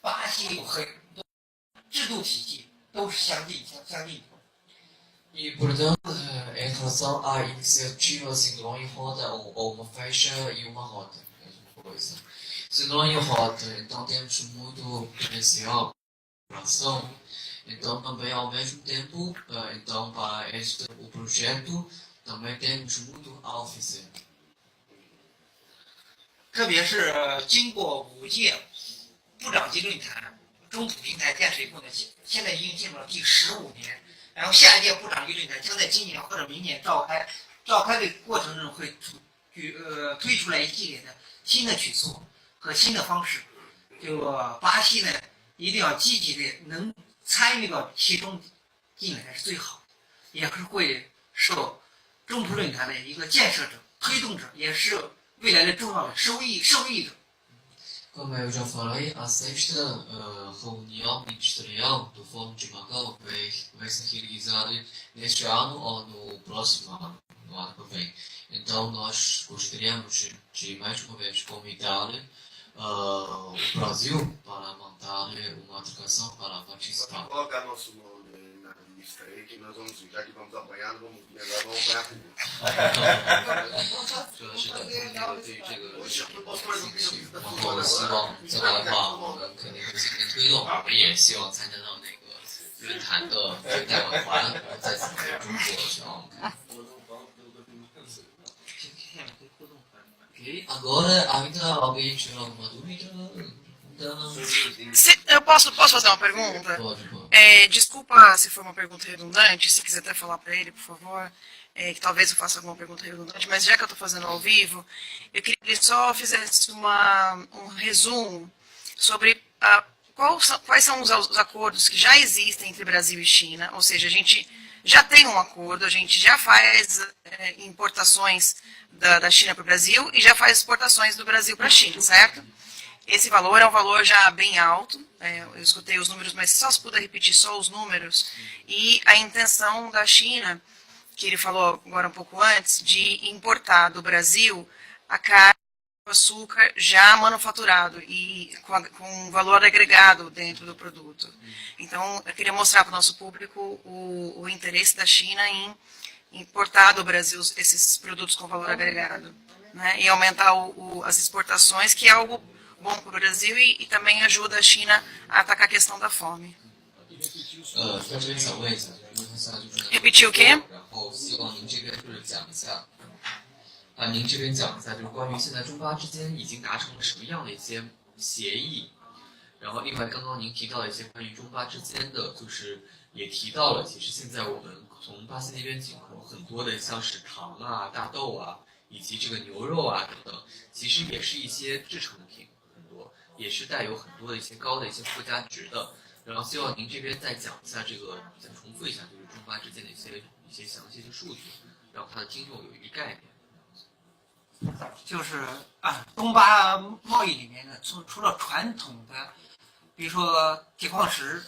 巴西有很多制度体系都是相近的。E, portanto, em relação à iniciativa Síndrome Roda ou uma faixa e uma rota, mesma coisa. Síndrome Roda, então temos muito potencial para ação, então também ao mesmo tempo, então para o projeto também temos muito a oferecer. 特别是经过5届部长级论坛中土平台建设以后呢，现在已经进入了第15年。然后下一届部长级论坛将在今年或者明年召开，召开的过程中会推出来一系列的新的举措和新的方式。就巴西呢，一定要积极的能参与到其中进来是最好的，也是会受中土论坛的一个建设者、推动者，也是未来的重要的受益者。Como eu já falei, a sexta reunião ministerial do Fórum de Macau vai ser realizada neste ano ou no próximo ano, no ano que vem. Então, nós gostaríamos de mais uma vez convidar o Brasil para mandar uma atração para participar. Colocar nosso nome na lista aí, que nós vamos ficar aqui, vamos apanhar, vamos apanhar tudo. 说的是的，对于这个兴趣，然后希望将来的话，我们肯定会进行推动，我们也希望参加到那个论坛的这个代表团，再次在中国去奥开。Ok, agora ainda alguém tiver alguma dúvida? Eu posso fazer uma pergunta? Pode. Desculpa se for uma pergunta redundante, se quiser até falar para ele, por favor, que talvez eu faça alguma pergunta redundante, mas já que eu estou fazendo ao vivo, eu queria que ele só fizesse um resumo sobre quais são os acordos que já existem entre Brasil e China, ou seja, a gente já tem um acordo, a gente já faz importações da China para o Brasil e já faz exportações do Brasil para a China, certo? Esse valor é um valor já bem alto, eu escutei os números, mas só se puder repetir só os números, e a intenção da China, que ele falou agora um pouco antes, de importar do Brasil a carne e o açúcar já manufaturado e com valor agregado dentro do produto. Então, eu queria mostrar para o nosso público o interesse da China em importar do Brasil esses produtos com valor agregado, né, e aumentar as exportações, que é algo bom para o Brasil e também ajuda a China a atacar a questão da fome. 在这边想问一下，因为他现在就是 Repetiu o quê? 然后希望您这边就是讲一下，您这边讲一下，就是关于现在中巴之间已经达成了什么样的一些协议。然后另外，刚刚您提到了一些关于中巴之间的，就是也提到了，其实现在我们从巴西那边进口很多的，像是糖啊、大豆啊，以及这个牛肉啊等等，其实也是一些制成品，很多也是带有很多的一些高的一些附加值的。然后希望您这边再讲一下这个，再重复一下，就是中巴之间的一些详细的数据，让他的听众有一个概念。就是东巴贸易里面呢，除了传统的，比如说铁矿石、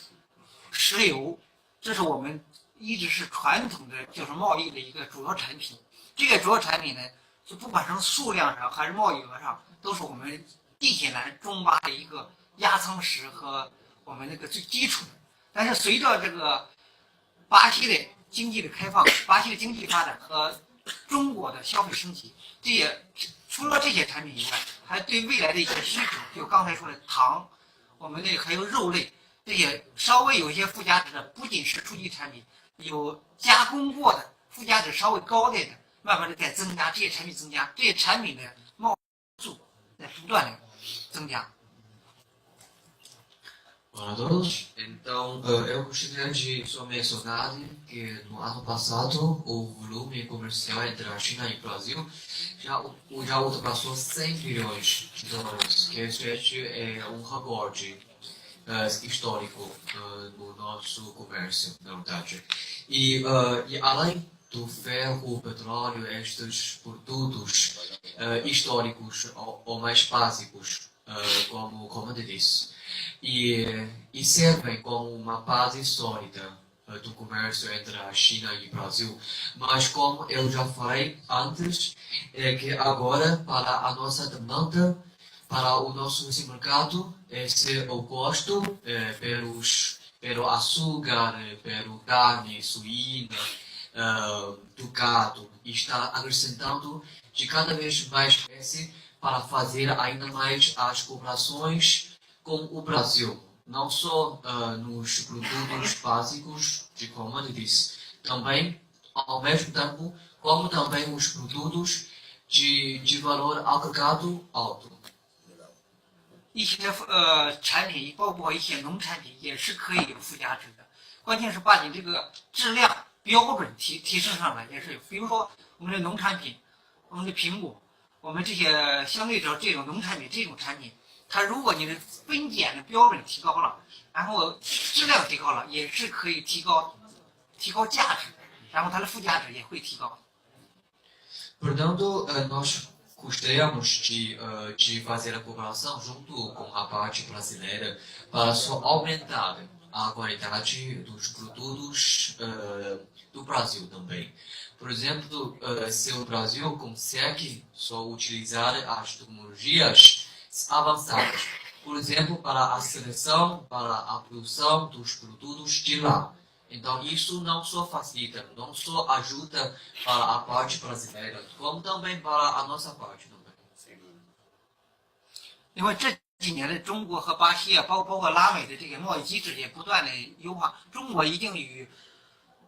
石油，这是我们一直是传统的就是贸易的一个主要产品。这个主要产品呢，就不管从数量上还是贸易额上，都是我们地铁南中巴的一个压舱石和我们那个最基础的。但是随着这个巴西的经济的开放、巴西的经济发展和中国的消费升级，这些除了这些产品以外，还对未来的一些需求，就刚才说的糖，我们的还有肉类，这些稍微有一些附加值的，不仅是初级产品，有加工过的附加值稍微高点的，慢慢的在增加，这些产品增加，这些产品的贸易数在不断的增加。Olá a todos. Então, eu gostaria de só mencionar que no ano passado o volume comercial entre a China e o Brasil já ultrapassou 100 bilhões de dólares, que este é um recorde histórico no nosso comércio, na verdade. E além do ferro, petróleo, estes produtos históricos ou mais básicos, como commodities, e servem como uma base sólida do comércio entre a China e o Brasil. Mas como eu já falei antes, é que agora para a nossa demanda para o nosso supermercado, esse o custo pelo açúcar, pelo carne suína, do gado, está acrescentando de cada vez mais espécie para fazer ainda mais as cooperações com o Brasil, não só nos produtos básicos de commodities, também, ao mesmo tempo, como também os produtos de valor agregado alto. 一些产品，包括一些农产品，也是可以有附加值的。关键是把你这个质量标准提升上来，也是有。比如说我们的农产品，我们的苹果，我们这些相对着这种农产品这种产品，它如果你的分拣的标准提高了，然后质量提高了，也是可以提高价值，然后它的附加值也会提高。 Portanto, nós gostaríamos de fazer a cooperação junto com a parte brasileira para só aumentar a qualidade dos produtos do Brasil também. Por exemplo, se o Brasil consegue só utilizar as tecnologias avançadas, por exemplo, para a seleção, para a produção dos produtos de lá. Então, isso não só facilita, não só ajuda para a parte brasileira, como também para a nossa parte também. 因为这几年的中国和巴西啊，包括拉美的这个贸易机制也不断的优化。中国已经与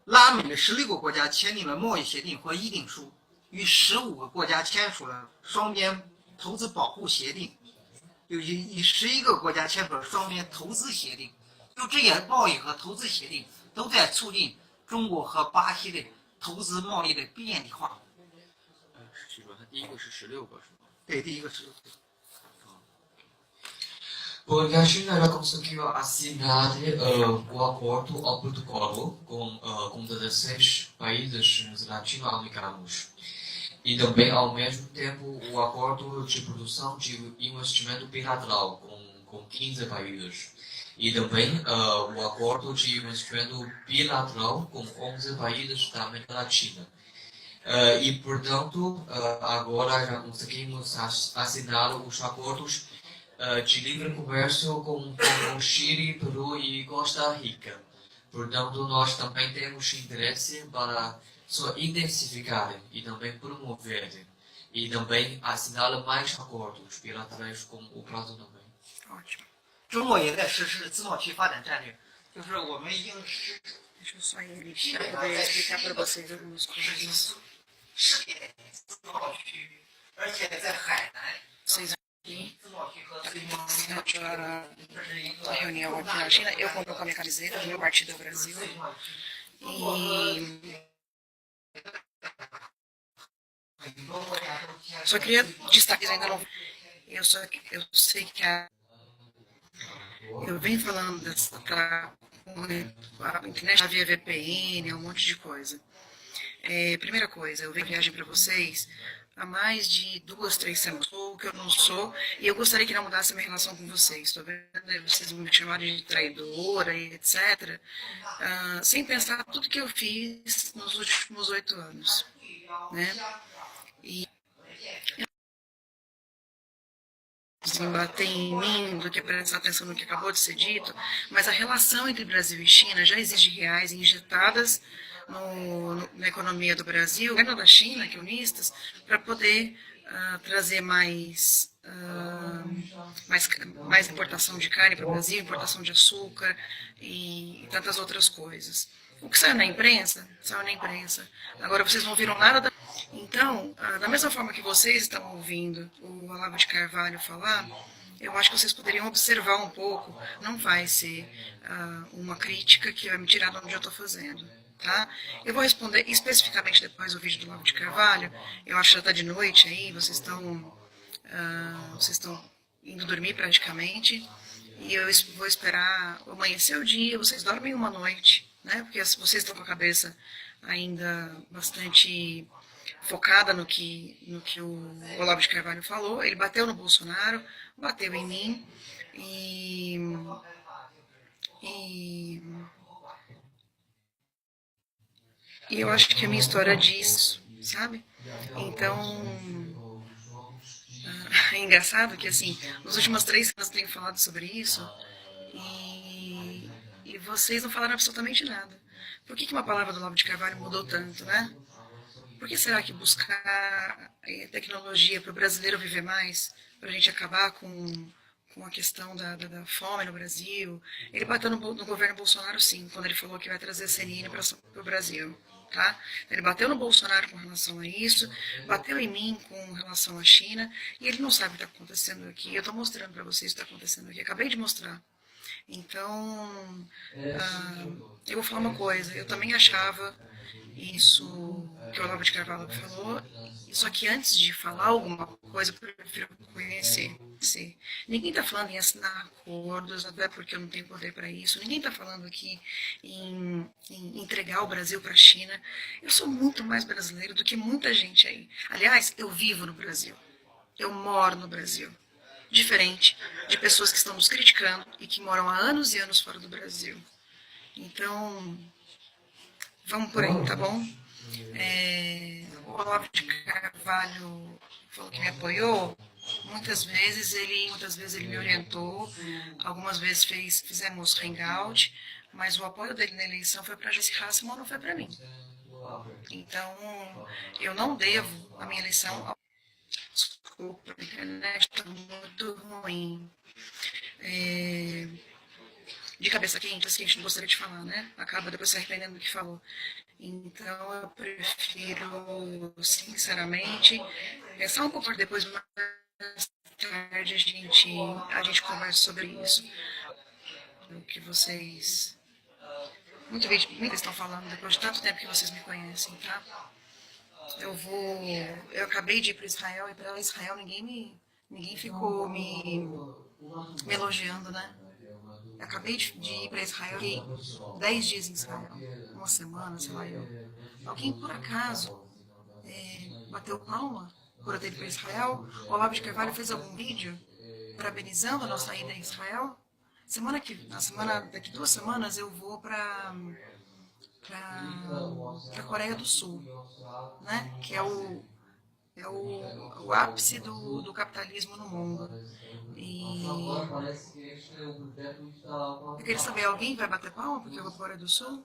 拉美的16个国家签订了贸易协定或议定书，与15个国家签署了双边投资保护协定，与11个国家签署了双边投资协定。就这些贸易和投资协定，都在促进中国和巴西的投资贸易的便利化。记住，它第一个是16个，是吗？对，第一个是。 Porque a China já conseguiu assinar o acordo ao protocolo com 16 países latino-americanos. E também, ao mesmo tempo, o acordo de produção de investimento bilateral com 15 países. E também o acordo de investimento bilateral com 11 países da América Latina. E, portanto, agora já conseguimos assinar os acordos de livre comércio com Chile, Peru e Costa Rica. Portanto, nós também temos interesse para só intensificar e também promover e também assinar mais acordos bilaterais com o Brasil também. Ótimo. 中国也在实施自贸区发展战略，就是我们已经 Deixa eu só ir para poder explicar para vocês algumas coisas. 世界自贸区，而且在海南。 Vocês aqui, a reunião aqui na China, eu compro com a minha camiseta do meu partido do Brasil. E só queria destacar, ainda não. Eu sei que eu venho falando a internet via VPN, um monte de coisa. Primeira coisa, eu venho viagem para vocês há mais de 2, 3 semanas. Sou o que eu não sou, e eu gostaria que não mudasse a minha relação com vocês. Estou vendo vocês me chamarem de traidora e etc. Sem pensar tudo que eu fiz nos últimos 8 anos. Né? E bater em mim do que prestar atenção no que acabou de ser dito, mas a relação entre Brasil e China já exige reais injetadas na economia do Brasil, governo da China, sionistas, para poder trazer mais importação de carne para o Brasil, importação de açúcar e tantas outras coisas. O que saiu na imprensa, saiu na imprensa. Agora vocês não viram nada da... Então, da mesma forma que vocês estão ouvindo o Olavo de Carvalho falar, eu acho que vocês poderiam observar um pouco. Não vai ser uma crítica que vai me tirar de onde eu estou fazendo. Tá? Eu vou responder especificamente depois do vídeo do Olavo de Carvalho. Eu acho que já está de noite aí, vocês estão indo dormir praticamente. E eu vou esperar amanhecer o dia, vocês dormem uma noite, né? Porque vocês estão com a cabeça ainda bastante focada no que o Olavo de Carvalho falou. Ele bateu no Bolsonaro, bateu em mim e eu acho que a minha história diz, sabe? Então, É engraçado que, assim, nas últimas 3 semanas eu tenho falado sobre isso e vocês não falaram absolutamente nada. Por que uma palavra do Olavo de Carvalho mudou tanto, né? Por que será que buscar tecnologia para o brasileiro viver mais, para a gente acabar com a questão da fome no Brasil? Ele bateu no governo Bolsonaro, sim, quando ele falou que vai trazer a CNN para o Brasil. Tá? Ele bateu no Bolsonaro com relação a isso, bateu em mim com relação à China, e ele não sabe o que está acontecendo aqui. Eu estou mostrando para vocês o que está acontecendo aqui, acabei de mostrar. Então, eu vou falar uma coisa, eu também achava isso que o Olavo de Carvalho falou, só que antes de falar alguma coisa, eu prefiro conhecer. Ninguém está falando em assinar acordos, até porque eu não tenho poder para isso. Ninguém está falando aqui em entregar o Brasil para a China. Eu sou muito mais brasileiro do que muita gente aí. Aliás, eu vivo no Brasil. Eu moro no Brasil. Diferente de pessoas que estão nos criticando e que moram há anos e anos fora do Brasil. Então, vamos por aí, tá bom? O Olavo de Carvalho falou que me apoiou. Muitas vezes ele me orientou, algumas vezes fizemos hangout, mas o apoio dele na eleição foi para Jesse Hasselmann, não foi para mim. Então, eu não devo a minha eleição ao... Desculpa, a internet está muito ruim. De cabeça quente, assim, a gente não gostaria de falar, né? Acaba depois se arrependendo do que falou. Então, eu prefiro, sinceramente, pensar um pouco depois, mais tarde a gente conversa sobre isso. O que vocês... Muitos estão falando depois de tanto tempo que vocês me conhecem, tá? Eu acabei de ir para Israel e para Israel ninguém ficou me elogiando, né? Eu acabei de ir para Israel, fiquei 10 dias em Israel, uma semana, sei lá eu. Alguém por acaso bateu palma por eu ter ido para Israel? O Olavo de Carvalho fez algum vídeo parabenizando a nossa ida a Israel? Daqui 2 semanas eu vou para a Coreia do Sul, né? Que é o ápice do capitalismo no mundo. E eu queria saber, alguém vai bater palma porque eu vou para a Coreia do Sul?